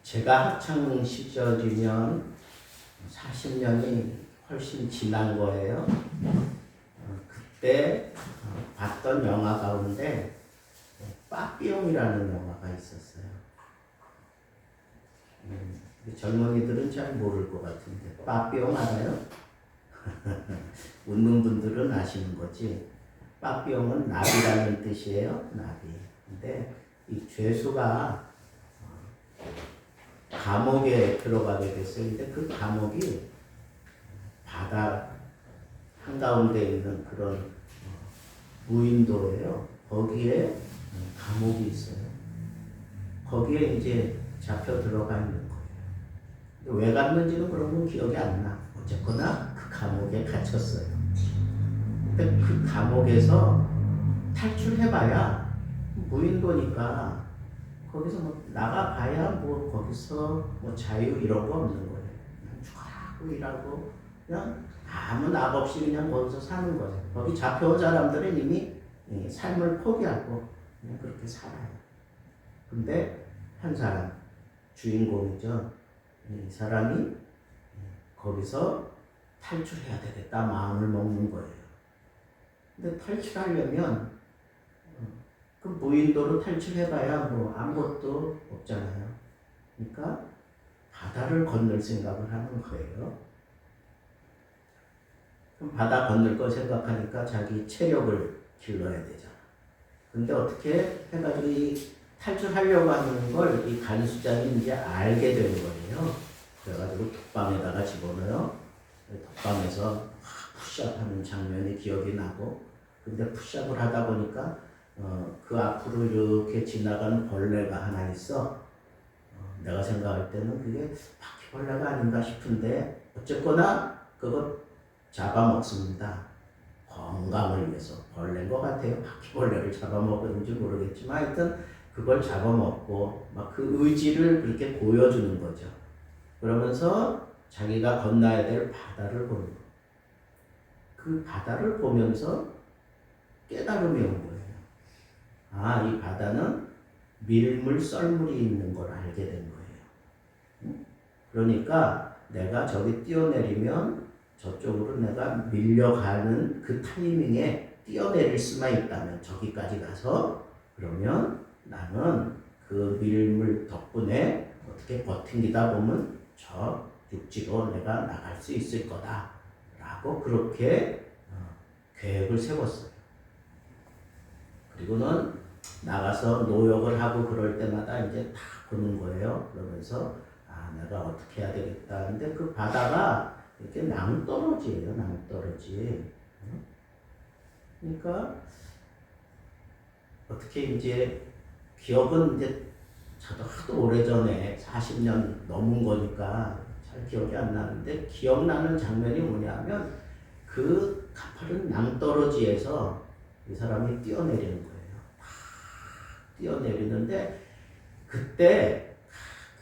제가 학창 시절이면 40년이 훨씬 지난 거예요. 그때 봤던 영화 가운데 빠삐용이라는 영화가 있었어요. 젊은이들은 잘 모를 것 같은데 빠삐용 알아요? 웃는 분들은 아시는 거지. 빠삐용은 나비라는 뜻이에요. 나비. 근데 이 죄수가 감옥에 들어가게 됐어요. 근데 그 감옥이 바다 한가운데 있는 그런 무인도예요. 거기에 감옥이 있어요. 거기에 이제 잡혀 들어가 있는 거예요. 왜 갔는지는 그런 건 기억이 안 나. 어쨌거나 그 감옥에 갇혔어요. 근데 그 감옥에서 탈출해봐야 무인도니까 거기서 뭐 나가봐야 뭐 거기서 뭐 자유 이런 거 없는 거예요. 그냥 죽어라고 일하고 그냥 아무 낙 없이 그냥 거기서 사는 거죠. 거기 잡혀온 사람들은 이미 삶을 포기하고 그냥 그렇게 살아요. 근데 한 사람, 주인공이죠. 이 사람이 거기서 탈출해야 되겠다 마음을 먹는 거예요. 근데 탈출하려면 그 무인도로 탈출해봐야 뭐 아무것도 없잖아요. 그러니까 바다를 건널 생각을 하는 거예요. 그럼 바다 건널 거 생각하니까 자기 체력을 길러야 되잖아. 근데 어떻게 해가지고 이 탈출하려고 하는 걸 이 간수장이 이제 알게 된 거예요. 그래가지고 독방에다가 집어넣어요. 독방에서 푸시업하는 장면이 기억이 나고, 근데 푸시업을 하다 보니까 그 앞으로 이렇게 지나가는 벌레가 하나 있어. 내가 생각할 때는 그게 바퀴벌레가 아닌가 싶은데 어쨌거나 그거 잡아먹습니다. 건강을 위해서 벌레인 것 같아요. 바퀴벌레를 잡아먹었는지 모르겠지만 하여튼 그걸 잡아먹고 막 그 의지를 그렇게 보여주는 거죠. 그러면서 자기가 건너야 될 바다를 보는 거. 그 바다를 보면서 깨달음이 온 거예요. 아, 이 바다는 밀물, 썰물이 있는 걸 알게 된 거예요. 그러니까 내가 저기 뛰어내리면 저쪽으로 내가 밀려가는 그 타이밍에 뛰어내릴 수만 있다면 저기까지 가서 그러면 나는 그 밀물 덕분에 어떻게 버팅기다 보면 저 육지로 내가 나갈 수 있을 거다 라고 그렇게 계획을 세웠어요. 그리고는 나가서 노역을 하고 그럴 때마다 이제 다 보는 거예요. 그러면서 아, 내가 어떻게 해야 되겠다. 근데 그 바다가 이렇게 낭떠러지예요. 낭떠러지. 그러니까 어떻게 이제 기억은 이제 저도 하도 오래전에 40년 넘은 거니까 잘 기억이 안 나는데 기억나는 장면이 뭐냐면 그 가파른 낭떠러지에서 이 사람이 뛰어내리는 거예요. 뛰어내리는데 그때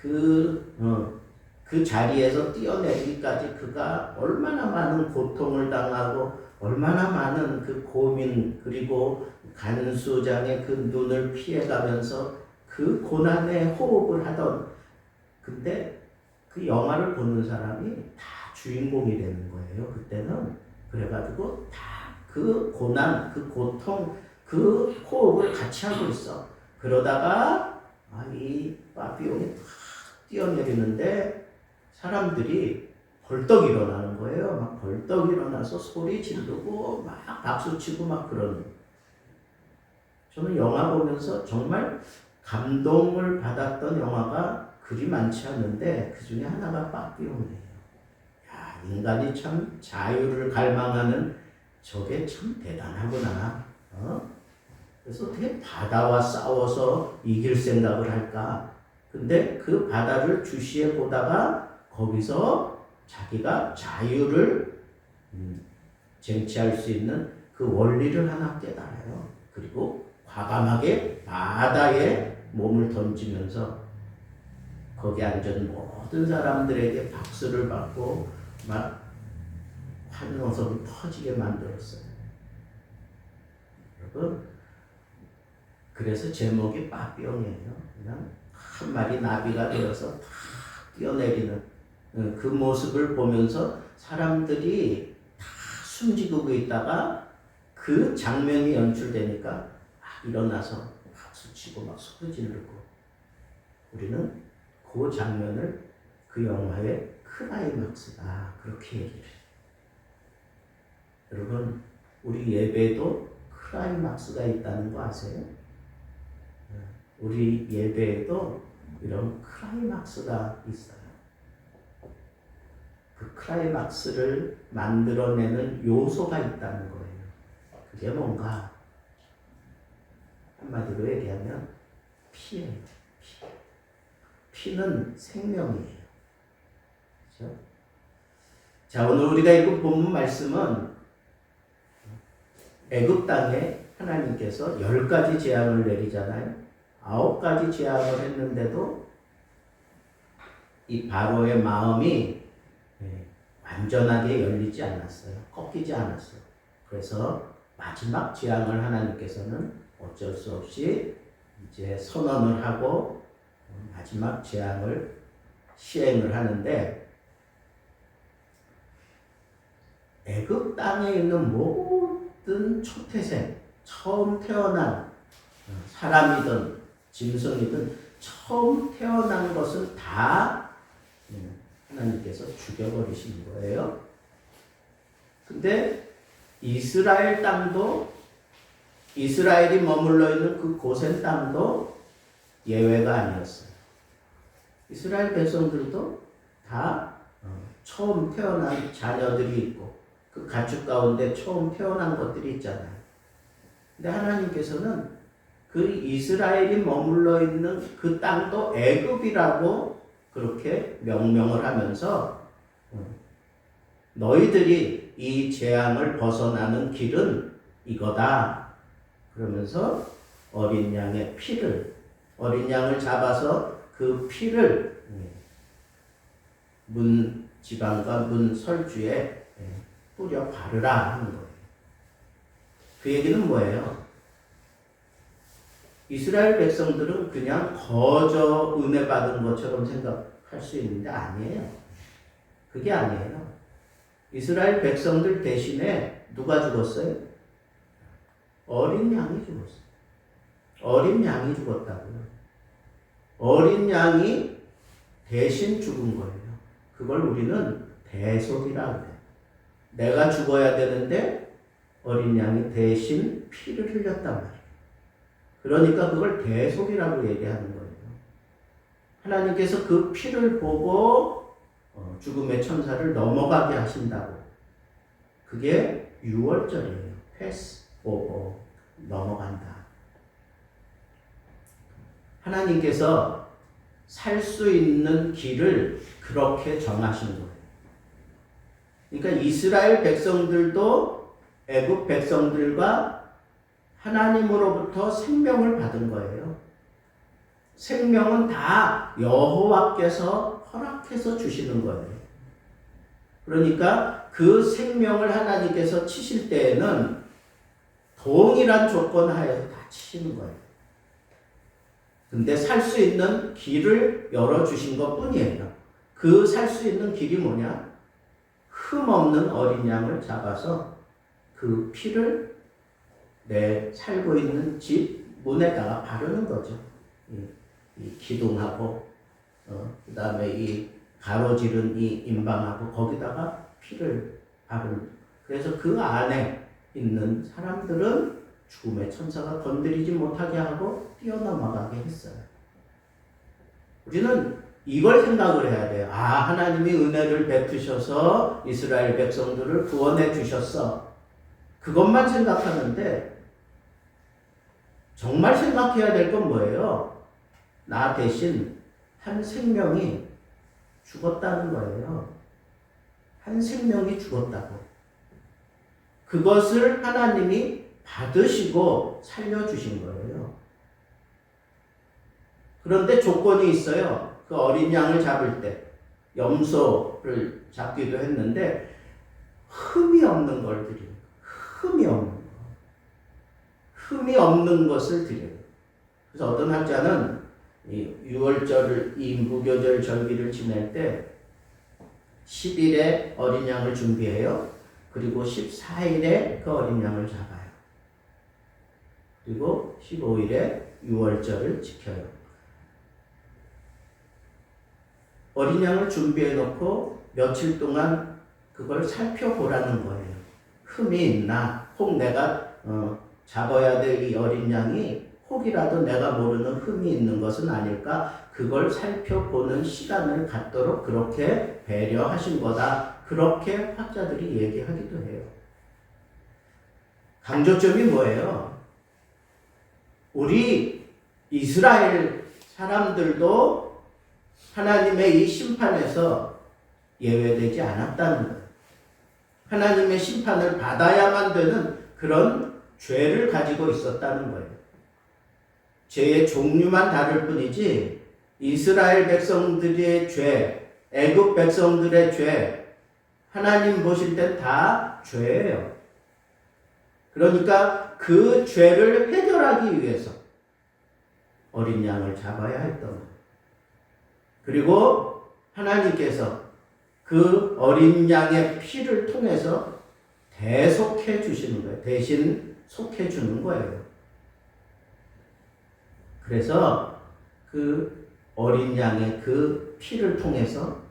그 자리에서 뛰어내리기까지 그가 얼마나 많은 고통을 당하고 얼마나 많은 그 고민 그리고 간수장의 그 눈을 피해가면서 그 고난의 호흡을 하던 근데 그 영화를 보는 사람이 다 주인공이 되는 거예요. 그때는 그래가지고 다 그 고난, 그 고통, 그 호흡을 같이 하고 있어. 그러다가 이 빠삐용이 탁 뛰어내리는데 사람들이 벌떡 일어나는 거예요. 막 벌떡 일어나서 소리 지르고 막 박수치고 막 그러는. 저는 영화 보면서 정말 감동을 받았던 영화가 그리 많지 않는데 그 중에 하나가 빠삐용이에요. 야, 인간이 참 자유를 갈망하는 저게 참 대단하구나. 그래서 어떻게 바다와 싸워서 이길 생각을 할까? 근데 그 바다를 주시해 보다가 거기서 자기가 자유를 쟁취할 수 있는 그 원리를 하나 깨달아요. 그리고 과감하게 바다에 몸을 던지면서 거기 앉은 모든 사람들에게 박수를 받고 막 환호성이 터지게 만들었어요. 여러분, 그래서 제목이 빠삐용이에요. 그냥 한 마리 나비가 되어서 탁 뛰어내리는 그 모습을 보면서 사람들이 다 숨지고 있다가 그 장면이 연출되니까 막 일어나서 박수치고 막 소리 지르고, 우리는 그 장면을 그 영화의 클라이막스다 그렇게 얘기를 해요. 여러분, 우리 예배에도 클라이막스가 있다는 거 아세요? 우리 예배에도 이런 클라이막스가 있어요. 그 클라이막스를 만들어내는 요소가 있다는 거예요. 그게 뭔가? 한마디로 얘기하면 피예요. 피는 생명이에요. 그렇죠? 자, 오늘 우리가 읽은 본문 말씀은 애굽 땅에 하나님께서 10가지 재앙을 내리잖아요. 9가지 재앙을 했는데도 이 바로의 마음이 완전하게 열리지 않았어요. 꺾이지 않았어요. 그래서 마지막 재앙을 하나님께서는 어쩔 수 없이 이제 선언을 하고 마지막 재앙을 시행을 하는데, 애굽 땅에 있는 모든 초태생, 처음 태어난 사람이든 짐승이든 처음 태어난 것은 다 하나님께서 죽여버리신 거예요. 근데 이스라엘 땅도, 이스라엘이 머물러 있는 그 고센 땅도 예외가 아니었어요. 이스라엘 백성들도 다 처음 태어난 자녀들이 있고 그 가축 가운데 처음 태어난 것들이 있잖아요. 근데 하나님께서는 그 이스라엘이 머물러 있는 그 땅도 애굽이라고 그렇게 명명을 하면서 너희들이 이 재앙을 벗어나는 길은 이거다 그러면서 어린 양의 피를, 어린 양을 잡아서 그 피를 문 지방과 문 설주에 뿌려 바르라 하는 거예요. 그 얘기는 뭐예요? 이스라엘 백성들은 그냥 거저 은혜 받은 것처럼 생각할 수 있는데 아니에요. 그게 아니에요. 이스라엘 백성들 대신에 누가 죽었어요? 어린 양이 죽었어요. 어린 양이 죽었다고요. 어린 양이 대신 죽은 거예요. 그걸 우리는 대속이라고 해요. 내가 죽어야 되는데 어린 양이 대신 피를 흘렸단 말이에요. 그러니까 그걸 대속이라고 얘기하는 거예요. 하나님께서 그 피를 보고 죽음의 천사를 넘어가게 하신다고. 그게 6월절이에요. 패스 오버, 넘어간다. 하나님께서 살 수 있는 길을 그렇게 정하신 거예요. 그러니까 이스라엘 백성들도 애굽 백성들과 하나님으로부터 생명을 받은 거예요. 생명은 다 여호와께서 허락해서 주시는 거예요. 그러니까 그 생명을 하나님께서 치실 때에는 동일한 조건 하에서 다 치시는 거예요. 근데 살 수 있는 길을 열어주신 것 뿐이에요. 그 살 수 있는 길이 뭐냐? 흠 없는 어린 양을 잡아서 그 피를 내 살고 있는 집 문에다가 바르는 거죠. 이 기둥하고 그 다음에 이 가로지른 이 임방하고 거기다가 피를 바르는. 그래서 그 안에 있는 사람들은 죽음의 천사가 건드리지 못하게 하고 뛰어넘어가게 했어요. 우리는 이걸 생각을 해야 돼요. 아, 하나님이 은혜를 베푸셔서 이스라엘 백성들을 구원해 주셨어. 그것만 생각하는데 정말 생각해야 될 건 뭐예요? 나 대신 한 생명이 죽었다는 거예요. 한 생명이 죽었다고. 그것을 하나님이 받으시고 살려주신 거예요. 그런데 조건이 있어요. 그 어린 양을 잡을 때 염소를 잡기도 했는데 흠이 없는 걸 드려요. 흠이 없는 거. 흠이 없는 것을 드려요. 그래서 어떤 학자는 이 6월절을 이 무교절 절기를 지낼 때 10일에 어린 양을 준비해요. 그리고 14일에 그 어린 양을 잡아요. 그리고 15일에 6월절을 지켜요. 어린 양을 준비해 놓고 며칠 동안 그걸 살펴보라는 거예요. 흠이 있나? 혹 내가 잡아야 될 이 어린 양이 혹이라도 내가 모르는 흠이 있는 것은 아닐까? 그걸 살펴보는 시간을 갖도록 그렇게 배려하신 거다. 그렇게 학자들이 얘기하기도 해요. 강조점이 뭐예요? 우리 이스라엘 사람들도 하나님의 이 심판에서 예외되지 않았다는 거예요. 하나님의 심판을 받아야만 되는 그런 죄를 가지고 있었다는 거예요. 죄의 종류만 다를 뿐이지 이스라엘 백성들의 죄, 애굽 백성들의 죄, 하나님 보실 땐 다 죄예요. 그러니까 그 죄를 해결하기 위해서 어린 양을 잡아야 했던 거예요. 그리고 하나님께서 그 어린 양의 피를 통해서 대속해 주시는 거예요. 대신 속해 주는 거예요. 그래서 그 어린 양의 그 피를 통해서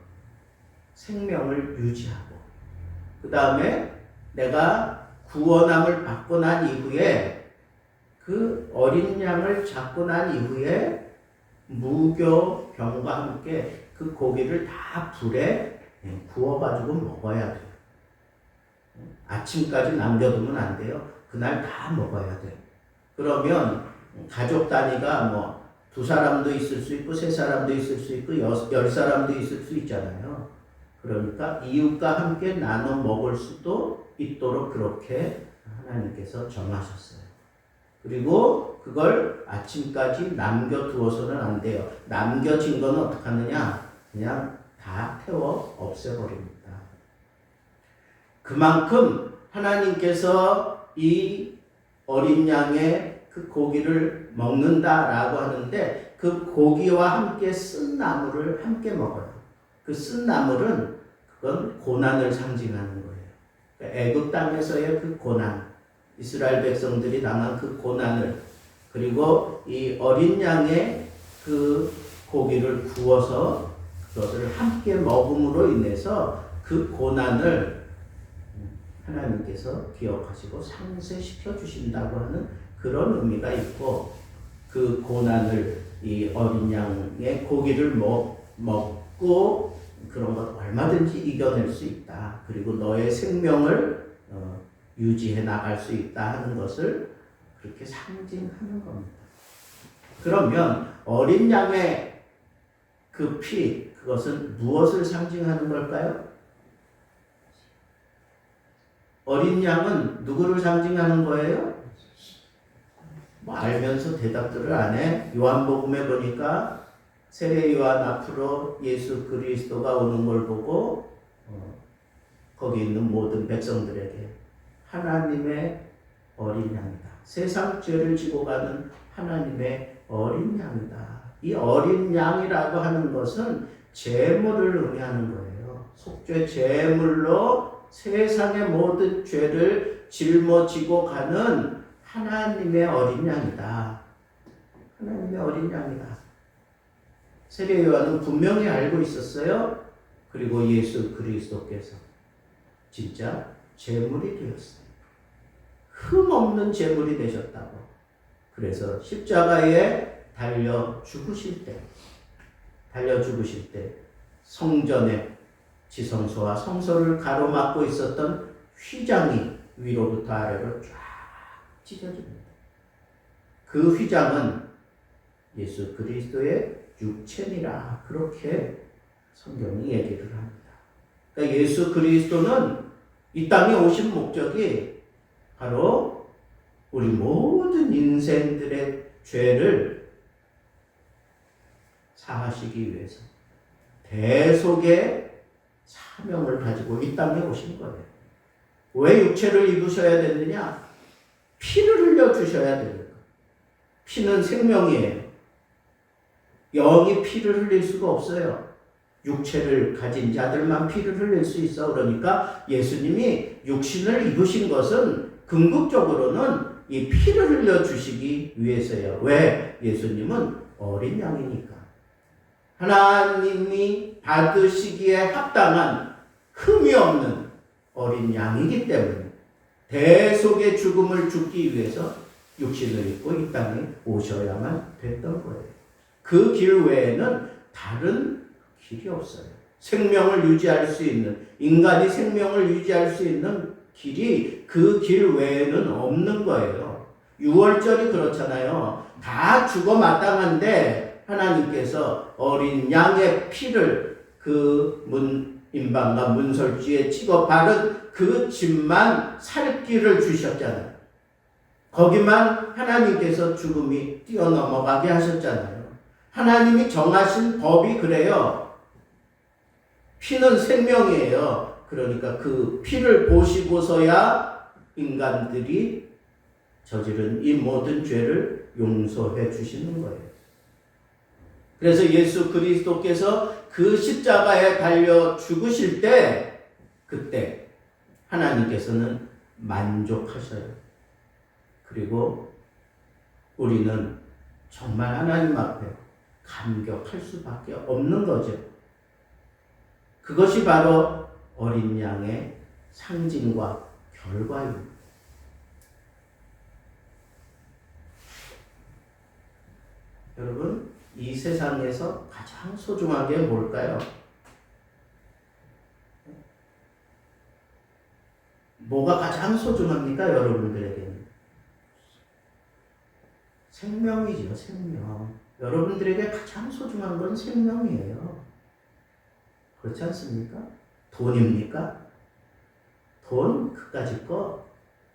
생명을 유지하고 그 다음에 내가 구원함을 받고 난 이후에 그 어린 양을 잡고 난 이후에 무교 병과 함께 그 고기를 다 불에 구워가지고 먹어야 돼요. 아침까지 남겨두면 안 돼요. 그날 다 먹어야 돼요. 그러면 가족 단위가 뭐 2사람도 있을 수 있고 3사람도 있을 수 있고 10사람도 있을 수 있잖아요. 그러니까 이웃과 함께 나눠 먹을 수도 있도록 그렇게 하나님께서 정하셨어요. 그리고 그걸 아침까지 남겨두어서는 안 돼요. 남겨진 거는 어떻게 하느냐? 그냥 다 태워 없애버립니다. 그만큼 하나님께서 이 어린 양의 그 고기를 먹는다라고 하는데 그 고기와 함께 쓴 나물을 함께 먹어요. 그 쓴 나물은 그건 고난을 상징하는 거예요. 그러니까 애굽 땅에서의 그 고난, 이스라엘 백성들이 당한 그 고난을 그리고 이 어린 양의 그 고기를 구워서 그것을 함께 먹음으로 인해서 그 고난을 하나님께서 기억하시고 상쇄시켜 주신다고 하는 그런 의미가 있고 그 고난을 이 어린 양의 고기를 먹고 그런 것 얼마든지 이겨낼 수 있다. 그리고 너의 생명을 유지해 나갈 수 있다 하는 것을 그렇게 상징하는 겁니다. 그러면 어린 양의 그 피, 그것은 무엇을 상징하는 걸까요? 어린 양은 누구를 상징하는 거예요? 뭐 알면서 대답들을 안 해. 요한복음에 보니까 세례 요한 앞으로 예수 그리스도가 오는 걸 보고 거기 있는 모든 백성들에게 하나님의 어린 양이다. 세상 죄를 지고 가는 하나님의 어린 양이다. 이 어린 양이라고 하는 것은 제물을 의미하는 거예요. 속죄 제물로 세상의 모든 죄를 짊어지고 가는 하나님의 어린 양이다. 하나님의 어린 양이다. 세례 요한은 분명히 알고 있었어요. 그리고 예수 그리스도께서 진짜 제물이 되었어요. 흠없는 제물이 되셨다고. 그래서 십자가에 달려 죽으실 때 성전의 지성소와 성소를 가로막고 있었던 휘장이 위로부터 아래로 쫙 찢어집니다. 그 휘장은 예수 그리스도의 육체니라 그렇게 성경이 얘기를 합니다. 그러니까 예수 그리스도는 이 땅에 오신 목적이 바로 우리 모든 인생들의 죄를 사하시기 위해서 대속의 사명을 가지고 이 땅에 오신 거예요. 왜 육체를 입으셔야 되느냐? 피를 흘려 주셔야 되는 거예요. 피는 생명이에요. 영이 피를 흘릴 수가 없어요. 육체를 가진 자들만 피를 흘릴 수 있어. 그러니까 예수님이 육신을 입으신 것은 궁극적으로는 이 피를 흘려주시기 위해서예요. 왜? 예수님은 어린 양이니까. 하나님이 받으시기에 합당한 흠이 없는 어린 양이기 때문에 대속의 죽음을 죽기 위해서 육신을 입고 이 땅에 오셔야만 됐던 거예요. 그 길 외에는 다른 길이 없어요. 생명을 유지할 수 있는, 인간이 생명을 유지할 수 있는 길이 그 길 외에는 없는 거예요. 유월절이 그렇잖아요. 다 죽어 마땅한데 하나님께서 어린 양의 피를 그 임방과 문설주에 찍어 바른 그 집만 살 길을 주셨잖아요. 거기만 하나님께서 죽음이 뛰어넘어가게 하셨잖아요. 하나님이 정하신 법이 그래요. 피는 생명이에요. 그러니까 그 피를 보시고서야 인간들이 저지른 이 모든 죄를 용서해 주시는 거예요. 그래서 예수 그리스도께서 그 십자가에 달려 죽으실 때 그때 하나님께서는 만족하셔요. 그리고 우리는 정말 하나님 앞에 감격할 수밖에 없는 거죠. 그것이 바로 어린 양의 상징과 결과입니다. 여러분, 이 세상에서 가장 소중한 게 뭘까요? 뭐가 가장 소중합니까? 여러분들에게는 생명이죠. 생명. 여러분들에게 가장 소중한 건 생명이에요. 그렇지 않습니까? 돈입니까? 돈 그까짓 거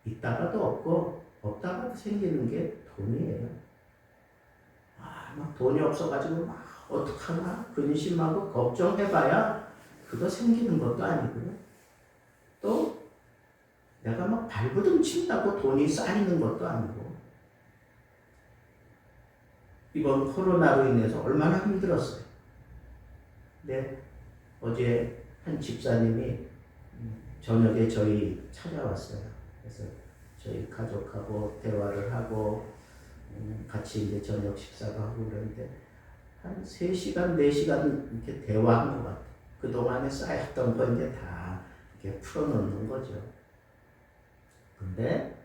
있다가도 없고 없다가도 생기는 게 돈이에요. 막 돈이 없어가지고 막 어떡하나 근심하고 걱정해봐야 그거 생기는 것도 아니고요. 또 내가 막 발버둥 친다고 돈이 쌓이는 것도 아니고. 이번 코로나로 인해서 얼마나 힘들었어요. 근데 어제 한 집사님이 저녁에 저희 찾아왔어요. 그래서 저희 가족하고 대화를 하고 같이 이제 저녁 식사도 하고 그러는데 한 3시간, 4시간 이렇게 대화한 것 같아요. 그동안에 쌓였던 거 이제 다 이렇게 풀어놓는 거죠. 근데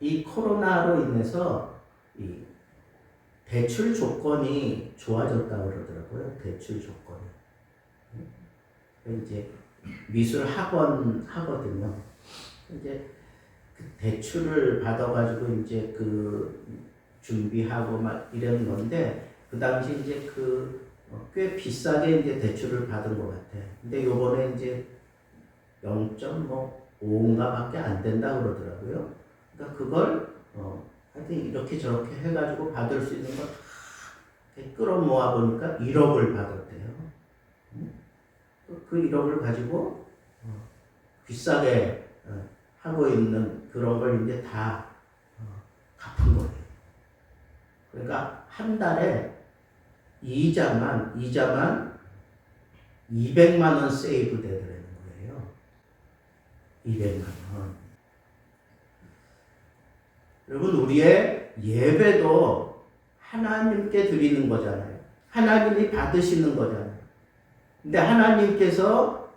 이 코로나로 인해서 이 대출 조건이 좋아졌다고 그러더라고요. 대출 조건이. 이제 미술 학원 하거든요. 이제 그 대출을 받아가지고 이제 그 준비하고 막 이런 건데 그 당시 이제 꽤 비싸게 이제 대출을 받은 것 같아. 근데 요번에 이제 0.5인가밖에 안 된다 그러더라고요. 그러니까 그걸 하여튼 이렇게 저렇게 해가지고 받을 수 있는 거 다 끌어모아 보니까 1억을 받았대요. 그 1억을 가지고 비싸게 하고 있는 그런 걸 이제 다 갚은 거예요. 그러니까 한 달에 이자만 200만 원 세이브 되더라는 거예요. 200만 원. 여러분, 우리의 예배도 하나님께 드리는 거잖아요. 하나님이 받으시는 거잖아요. 근데 하나님께서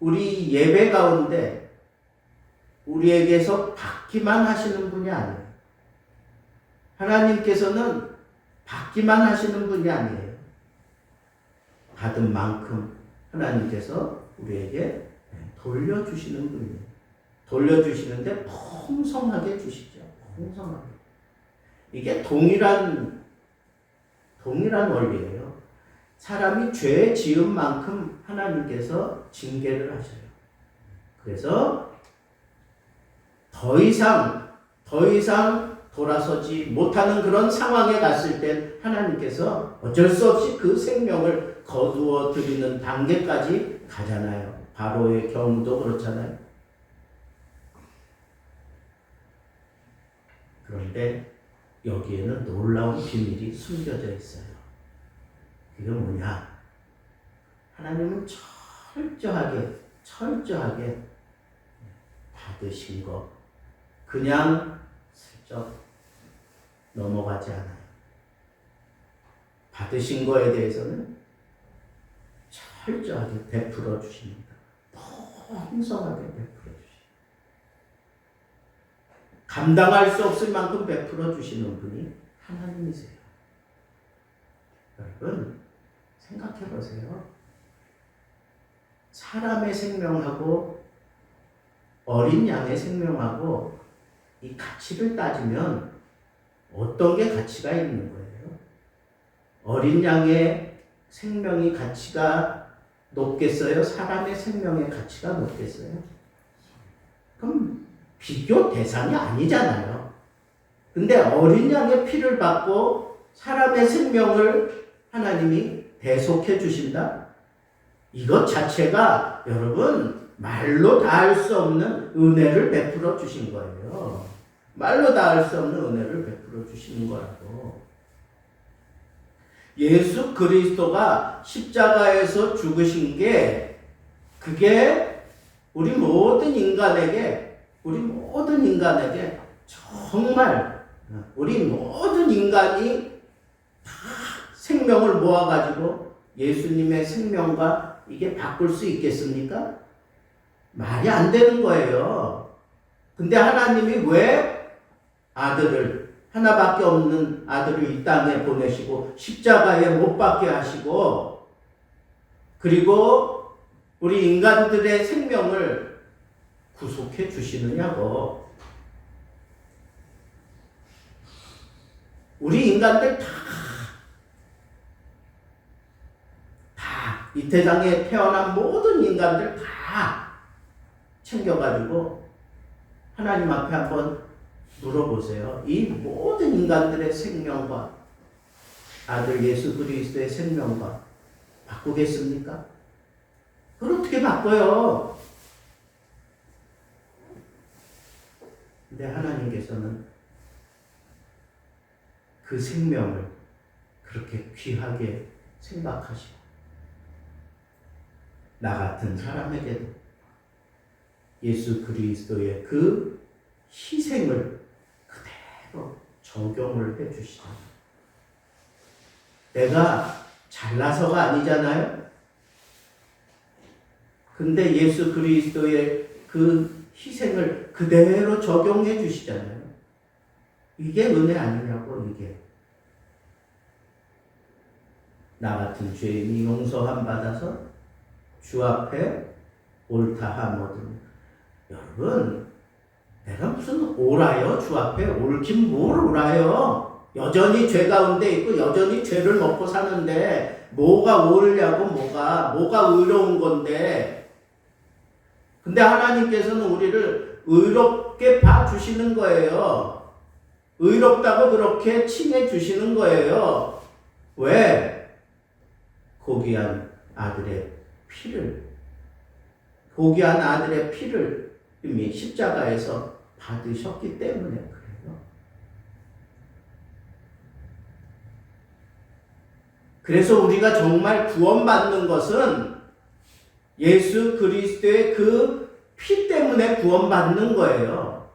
우리 예배 가운데 우리에게서 받기만 하시는 분이 아니에요. 하나님께서는 받기만 하시는 분이 아니에요. 받은 만큼 하나님께서 우리에게 돌려주시는 분이에요. 돌려주시는데 풍성하게 주시죠. 풍성하게. 이게 동일한 원리예요. 사람이 죄 지은 만큼 하나님께서 징계를 하셔요. 그래서 더 이상 돌아서지 못하는 그런 상황에 갔을 땐 하나님께서 어쩔 수 없이 그 생명을 거두어 드리는 단계까지 가잖아요. 바로의 경우도 그렇잖아요. 그런데 여기에는 놀라운 비밀이 숨겨져 있어요. 그게 뭐냐? 하나님은 철저하게 받으신 거 그냥 슬쩍 넘어가지 않아요. 받으신 거에 대해서는 철저하게 베풀어 주십니다. 풍성하게 베풀어 주십니다. 감당할 수 없을 만큼 베풀어 주시는 분이 하나님이세요. 여러분 생각해 보세요. 사람의 생명하고 어린 양의 생명하고 이 가치를 따지면 어떤 게 가치가 있는 거예요? 어린 양의 생명이 가치가 높겠어요? 사람의 생명의 가치가 높겠어요? 그럼 비교 대상이 아니잖아요. 근데 어린 양의 피를 받고 사람의 생명을 하나님이 대속해 주신다? 이것 자체가 여러분 말로 다할 수 없는 은혜를 베풀어 주신 거예요. 말로 다할 수 없는 은혜를 베풀어 주시는 거라고. 예수 그리스도가 십자가에서 죽으신 게 그게 우리 모든 인간에게 정말 우리 모든 인간이 다 생명을 모아가지고 예수님의 생명과 이게 바꿀 수 있겠습니까? 말이 안 되는 거예요. 근데 하나님이 왜 아들을, 하나밖에 없는 아들을 이 땅에 보내시고 십자가에 못 박게 하시고 그리고 우리 인간들의 생명을 구속해 주시느냐고. 우리 인간들 이 세상에 태어난 모든 인간들 다 챙겨가지고 하나님 앞에 한번 물어보세요. 이 모든 인간들의 생명과 아들 예수 그리스도의 생명과 바꾸겠습니까? 그걸 어떻게 바꿔요? 근데 하나님께서는 그 생명을 그렇게 귀하게 생각하시고 나 같은 사람에게도 예수 그리스도의 그 희생을 그대로 적용을 해 주시잖아요. 내가 잘나서가 아니잖아요. 근데 예수 그리스도의 그 희생을 그대로 적용해 주시잖아요. 이게 은혜 아니냐고. 이게 나 같은 죄인이 용서함 받아서 주 앞에 옳다함 얻으니. 여러분 내가 무슨 옳아요? 주 앞에 옳긴 뭘 옳아요? 여전히 죄 가운데 있고 여전히 죄를 먹고 사는데 뭐가 옳냐고. 뭐가 의로운 건데. 근데 하나님께서는 우리를 의롭게 봐주시는 거예요. 의롭다고 그렇게 칭해 주시는 거예요. 왜? 고귀한 아들의 피를 이미 십자가에서 받으셨기 때문에 그래요. 그래서 우리가 정말 구원받는 것은 예수 그리스도의 그 피 때문에 구원받는 거예요.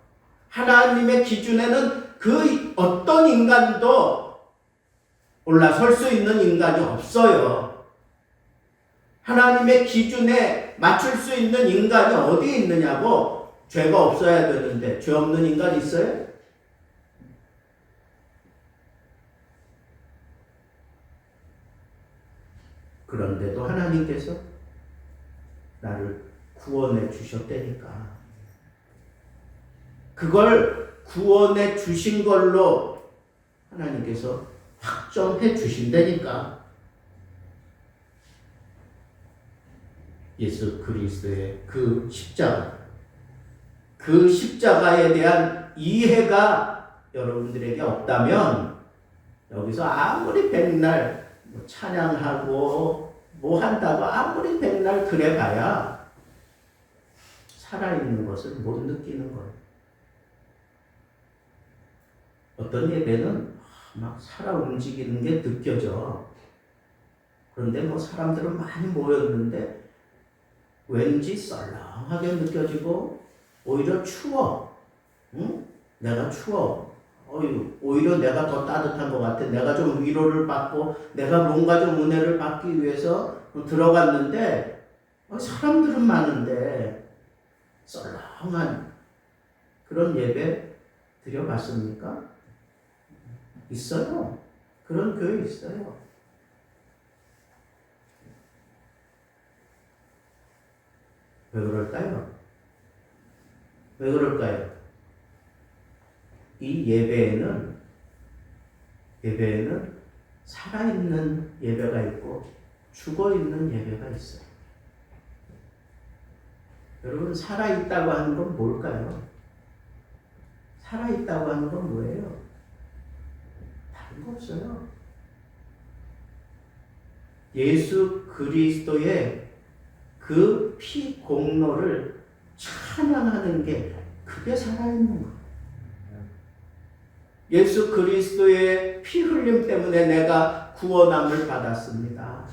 하나님의 기준에는 그 어떤 인간도 올라설 수 있는 인간이 없어요. 하나님의 기준에 맞출 수 있는 인간이 어디에 있느냐고. 죄가 없어야 되는데 죄 없는 인간 있어요? 그런데도 하나님께서 나를 구원해 주셨다니까. 그걸 구원해 주신 걸로 하나님께서 확정해 주신다니까. 예수 그리스도의 그 십자가, 그 십자가에 대한 이해가 여러분들에게 없다면 여기서 아무리 백날 찬양하고 뭐 한다고 아무리 백날 그래봐야 살아있는 것을 못 느끼는 거예요. 어떤 예배는 막 살아 움직이는 게 느껴져. 그런데 뭐 사람들은 많이 모였는데 왠지 썰렁하게 느껴지고 오히려 추워. 응? 내가 추워. 오히려 내가 더 따뜻한 것 같아. 내가 좀 위로를 받고 내가 뭔가 좀 은혜를 받기 위해서 들어갔는데 사람들은 많은데 썰렁한 그런 예배 드려봤습니까? 있어요. 그런 교회 있어요. 왜 그럴까요? 왜 그럴까요? 이 예배에는 살아있는 예배가 있고 죽어있는 예배가 있어요. 여러분, 살아있다고 하는 건 뭘까요? 살아있다고 하는 건 뭐예요? 다른 거 없어요. 예수 그리스도의 그 피 공로를 찬양하는 게 그게 살아있는 거예요. 예수 그리스도의 피 흘림 때문에 내가 구원함을 받았습니다.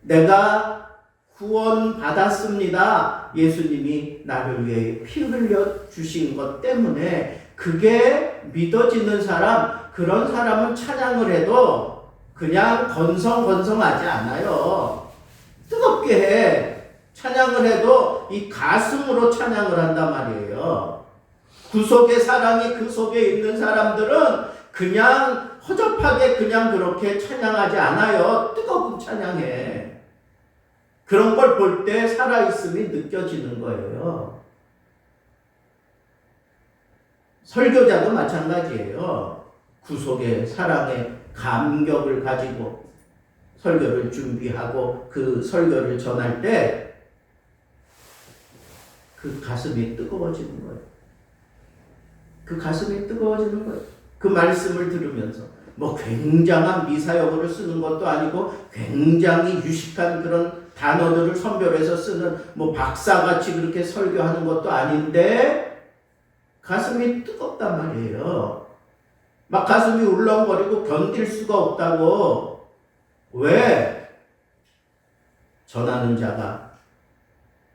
내가 구원받았습니다. 예수님이 나를 위해 피 흘려 주신 것 때문에 그게 믿어지는 사람, 그런 사람은 찬양을 해도 그냥 건성건성하지 않아요. 뜨겁게 해. 찬양을 해도 이 가슴으로 찬양을 한단 말이에요. 구속의 사랑이 그 속에 있는 사람들은 그냥 허접하게 그냥 그렇게 찬양하지 않아요. 뜨거운 찬양해. 그런 걸 볼 때 살아있음이 느껴지는 거예요. 설교자도 마찬가지예요. 구속의 사랑의 감격을 가지고 설교를 준비하고 그 설교를 전할 때 그 가슴이 뜨거워지는 거예요. 그 가슴이 뜨거워지는 거예요. 그 말씀을 들으면서 뭐 굉장한 미사여구를 쓰는 것도 아니고 굉장히 유식한 그런 단어들을 선별해서 쓰는 뭐 박사같이 그렇게 설교하는 것도 아닌데 가슴이 뜨겁단 말이에요. 막 가슴이 울렁거리고 견딜 수가 없다고. 왜? 전하는 자가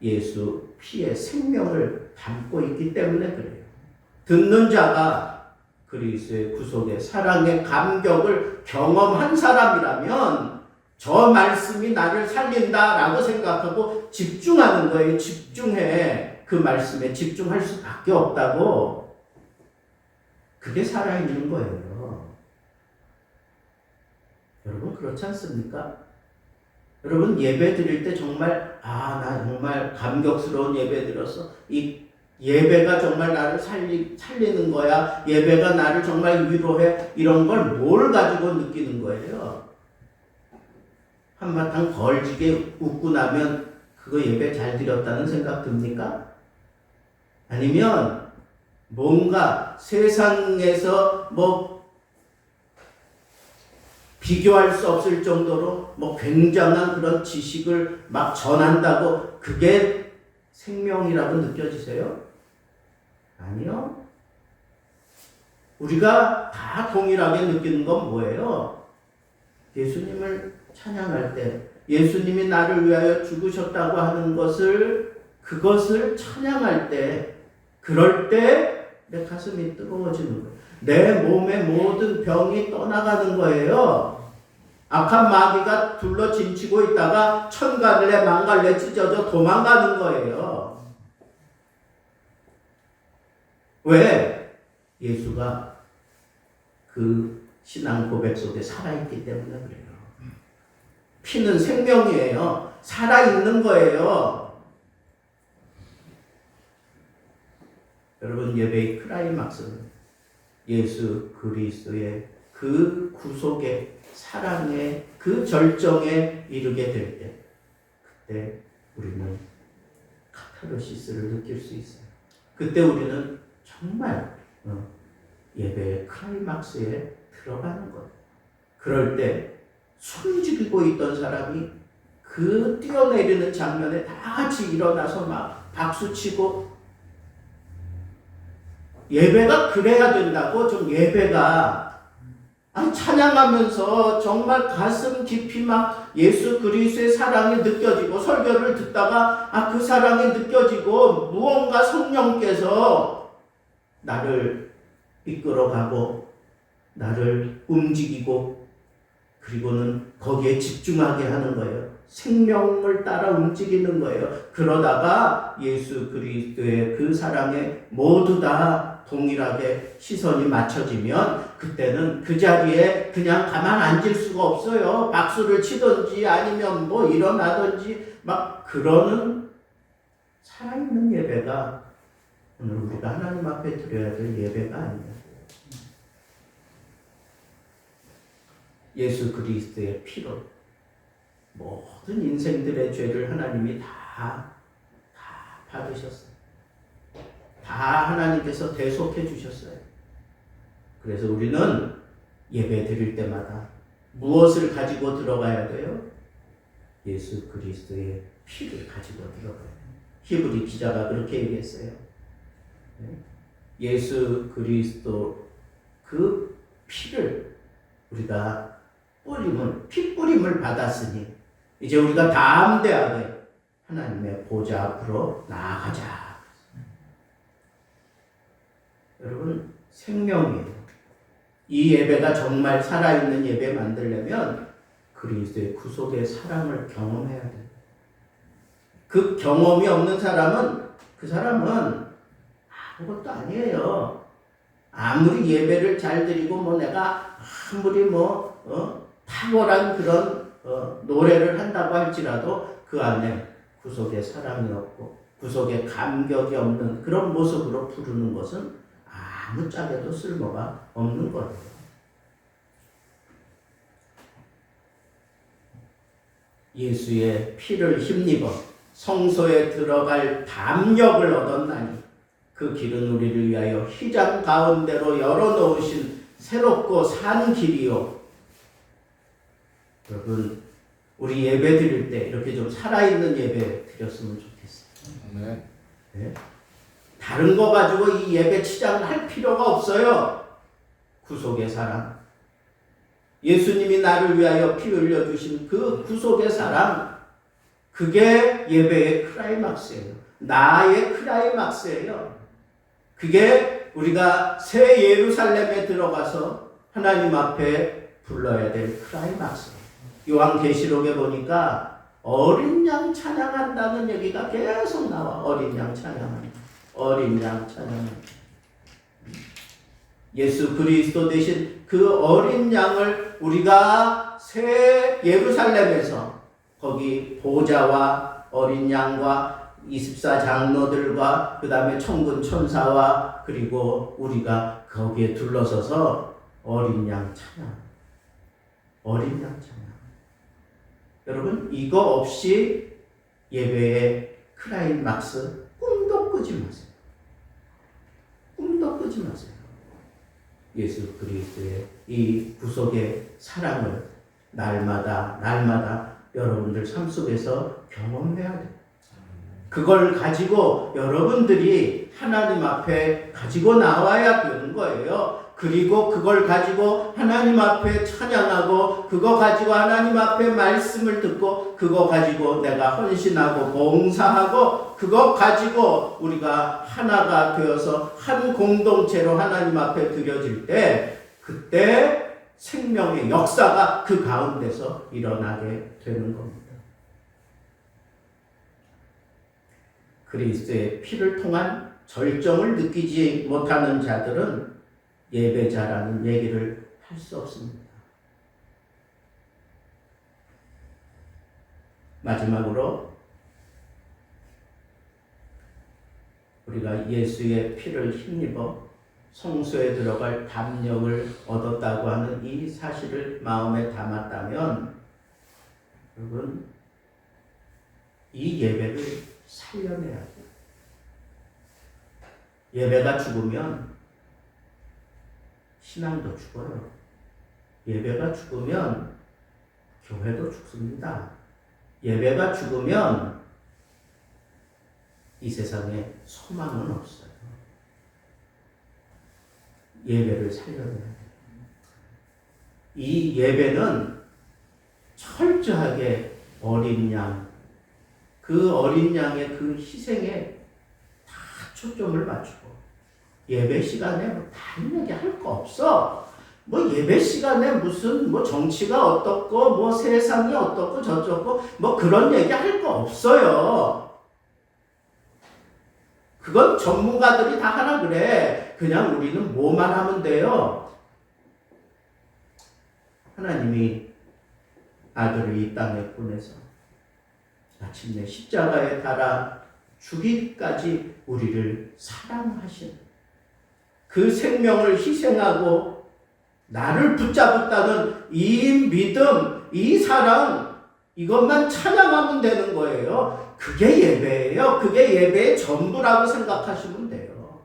예수 피의 생명을 담고 있기 때문에 그래요. 듣는 자가 그리스도의 구속의 사랑의 감격을 경험한 사람이라면 저 말씀이 나를 살린다라고 생각하고 집중하는 거예요. 집중해. 그 말씀에 집중할 수밖에 없다고. 그게 살아있는 거예요. 여러분 그렇지 않습니까? 여러분 예배 드릴 때 정말 나 정말 감격스러운 예배 드렸어. 이 예배가 정말 나를 살리는 거야. 예배가 나를 정말 위로해. 이런 걸 뭘 가지고 느끼는 거예요? 한바탕 걸지게 웃고 나면 그거 예배 잘 드렸다는 생각 듭니까? 아니면 뭔가 세상에서 뭐 비교할 수 없을 정도로 뭐 굉장한 그런 지식을 막 전한다고 그게 생명이라고 느껴지세요? 아니요. 우리가 다 동일하게 느끼는 건 뭐예요? 예수님을 찬양할 때, 예수님이 나를 위하여 죽으셨다고 하는 그것을 찬양할 때, 그럴 때 내 가슴이 뜨거워지는 거예요. 내 몸의 모든 병이 떠나가는 거예요. 악한 마귀가 둘러 진치고 있다가 천갈래 망갈래 찢어져 도망가는 거예요. 왜? 예수가 그 신앙 고백 속에 살아있기 때문에 그래요. 피는 생명이에요. 살아있는 거예요. 여러분 예배의 클라이막스는 예수 그리스도의 그 구속의 사랑의 그 절정에 이르게 될 때, 그때 우리는 카타르시스를 느낄 수 있어요. 그때 우리는 정말 예배의 클라이막스에 들어가는 거예요. 그럴 때 숨죽이고 있던 사람이 그 뛰어내리는 장면에 다 같이 일어나서 막 박수치고 예배가 그래야 된다고. 좀 예배가 찬양하면서 정말 가슴 깊이 막 예수 그리스도의 사랑이 느껴지고, 설교를 듣다가 그 사랑이 느껴지고, 무언가 성령께서 나를 이끌어가고 나를 움직이고, 그리고는 거기에 집중하게 하는 거예요. 생명을 따라 움직이는 거예요. 그러다가 예수 그리스도의 그 사랑에 모두 다 동일하게 시선이 맞춰지면, 그때는 그 자리에 그냥 가만 앉을 수가 없어요. 박수를 치든지 아니면 뭐 일어나든지 막 그러는 살아있는 예배가 오늘 우리가 하나님 앞에 드려야 될 예배가 아니에요. 예수 그리스도의 피로 모든 인생들의 죄를 하나님이 다 받으셨어요. 다 하나님께서 대속해 주셨어요. 그래서 우리는 예배 드릴 때마다 무엇을 가지고 들어가야 돼요? 예수 그리스도의 피를 가지고 들어가야 돼요. 히브리 기자가 그렇게 얘기했어요. 예수 그리스도 그 피를 우리가 피 뿌림을 받았으니 이제 우리가 담대하게 하나님의 보좌 앞으로 나아가자. 여러분, 생명이에요. 이 예배가 정말 살아있는 예배 만들려면 그리스도의 구속의 사랑을 경험해야 돼요. 그 경험이 없는 사람은, 그 사람은 아무것도 아니에요. 아무리 예배를 잘 드리고 내가 아무리 탁월한 그런 노래를 한다고 할지라도 그 안에 구속의 사랑이 없고 구속의 감격이 없는 그런 모습으로 부르는 것은 아무 짝에도 쓸모가 없는 거예요. 예수의 피를 힘입어 성소에 들어갈 담력을 얻었나니 그 길은 우리를 위하여 휘장 가운데로 열어놓으신 새롭고 산 길이요. 여러분, 우리 예배 드릴 때 이렇게 좀 살아있는 예배 드렸으면 좋겠어요. 네? 다른 거 가지고 이 예배 치장할 필요가 없어요. 구속의 사랑, 예수님이 나를 위하여 피 흘려주신 그 구속의 사랑, 그게 예배의 클라이막스예요. 나의 클라이막스예요. 그게 우리가 새 예루살렘에 들어가서 하나님 앞에 불러야 될 클라이막스예요. 요한계시록에 보니까 어린 양 찬양한다는 얘기가 계속 나와. 어린 양 찬양한다. 어린 양 찬양한다. 예수 그리스도 대신 그 어린 양을 우리가 새 예루살렘에서 거기 보좌와 어린 양과 24 장로들과 그 다음에 천군 천사와 그리고 우리가 거기에 둘러서서 어린 양 찬양, 어린 양 찬양. 여러분, 이거 없이 예배의 클라이막스 꿈도 꾸지 마세요. 꿈도 꾸지 마세요. 예수 그리스도의 이 구속의 사랑을 날마다 여러분들 삶 속에서 경험해야 돼요. 그걸 가지고 여러분들이 하나님 앞에 가지고 나와야 되는 거예요. 그리고 그걸 가지고 하나님 앞에 찬양하고, 그거 가지고 하나님 앞에 말씀을 듣고, 그거 가지고 내가 헌신하고 봉사하고, 그거 가지고 우리가 하나가 되어서 한 공동체로 하나님 앞에 드려질 때, 그때 생명의 역사가 그 가운데서 일어나게 되는 겁니다. 그리스도의 피를 통한 절정을 느끼지 못하는 자들은 예배자라는 얘기를 할 수 없습니다. 마지막으로 우리가 예수의 피를 힘입어 성소에 들어갈 담력을 얻었다고 하는 이 사실을 마음에 담았다면, 여러분, 이 예배를 살려내야 돼요. 예배가 죽으면 신앙도 죽어요. 예배가 죽으면 교회도 죽습니다. 예배가 죽으면 이 세상에 소망은 없어요. 예배를 살려내야 돼요. 이 예배는 철저하게 어린 양, 그 어린 양의 그 희생에 다 초점을 맞추고 예배 시간에 뭐 다른 얘기 할 거 없어. 뭐 예배 시간에 무슨 뭐 정치가 어떻고 뭐 세상이 어떻고 저쩌고 뭐 그런 얘기 할 거 없어요. 그건 전문가들이 다 하나 그래. 그냥 우리는 뭐만 하면 돼요. 하나님이 아들을 이 땅에 보내서 마침내 십자가에 달아 죽이기까지 우리를 사랑하신 그 생명을 희생하고 나를 붙잡았다는 이 믿음, 이 사랑, 이것만 찬양하면 되는 거예요. 그게 예배예요. 그게 예배의 전부라고 생각하시면 돼요.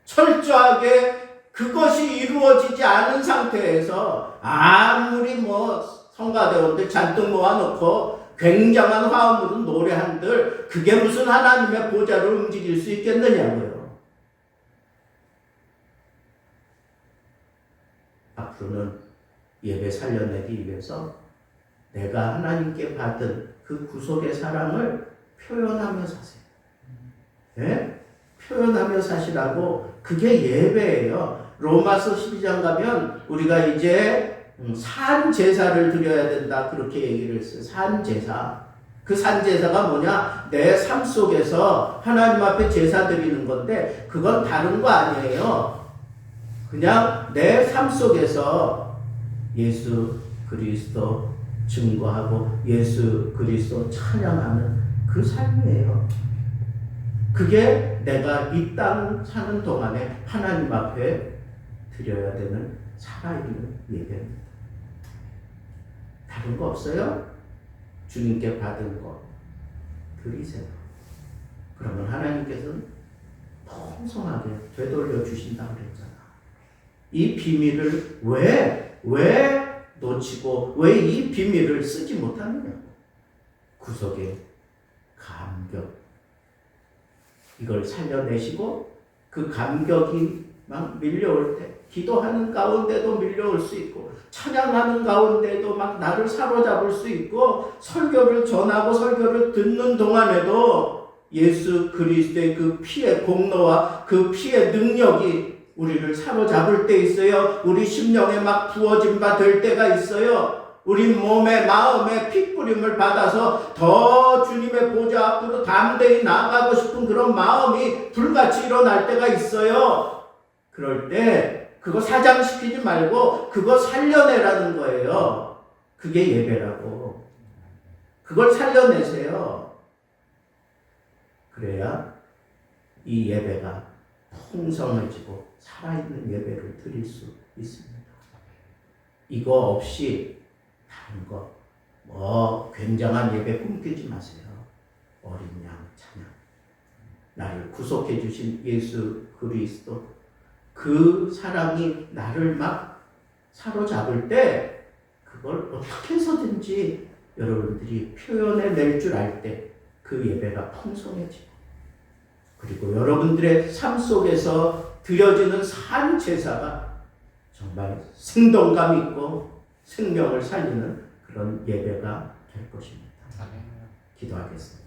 철저하게 그것이 이루어지지 않은 상태에서 아무리 뭐 성가대원들 잔뜩 모아놓고 굉장한 화음으로 노래한들 그게 무슨 하나님의 보좌를 움직일 수 있겠느냐고요. 앞으로는 예배 살려내기 위해서 내가 하나님께 받은 그 구속의 사랑을 표현하며 사세요. 네? 표현하며 사시라고. 그게 예배예요. 로마서 12장 가면 우리가 이제 산제사를 드려야 된다 그렇게 얘기를 했어요. 산제사. 그 산제사가 뭐냐? 내 삶 속에서 하나님 앞에 제사 드리는 건데 그건 다른 거 아니에요. 그냥 내 삶 속에서 예수 그리스도 증거하고 예수 그리스도 찬양하는 그 삶이에요. 그게 내가 이 땅 사는 동안에 하나님 앞에 드려야 되는 살아있는 예배입니다. 다른 거 없어요? 주님께 받은 거 드리세요. 그러면 하나님께서는 풍성하게 되돌려 주신다고 그랬잖아. 이 비밀을 왜 놓치고 왜 이 비밀을 쓰지 못하느냐고. 구속의 감격. 이걸 살려내시고 그 감격이 막 밀려올 때 기도하는 가운데도 밀려올 수 있고 찬양하는 가운데도 막 나를 사로잡을 수 있고 설교를 전하고 설교를 듣는 동안에도 예수 그리스도의 그 피의 공로와 그 피의 능력이 우리를 사로잡을 때 있어요. 우리 심령에 막 부어진 바 될 때가 있어요. 우리 몸에 마음에 핏부림을 받아서 더 주님의 보좌 앞으로 담대히 나아가고 싶은 그런 마음이 불같이 일어날 때가 있어요. 그럴 때 그거 사장시키지 말고 그거 살려내라는 거예요. 그게 예배라고. 그걸 살려내세요. 그래야 이 예배가 풍성해지고 살아있는 예배를 드릴 수 있습니다. 이거 없이 다른 거, 뭐 굉장한 예배 꿈꾸지 마세요. 어린 양 찬양, 나를 구속해 주신 예수 그리스도, 그 사랑이 나를 막 사로잡을 때 그걸 어떻게 해서든지 여러분들이 표현해낼 줄 알 때 그 예배가 풍성해지고, 그리고 여러분들의 삶 속에서 드려지는 산 제사가 정말 생동감 있고 생명을 살리는 그런 예배가 될 것입니다. 기도하겠습니다.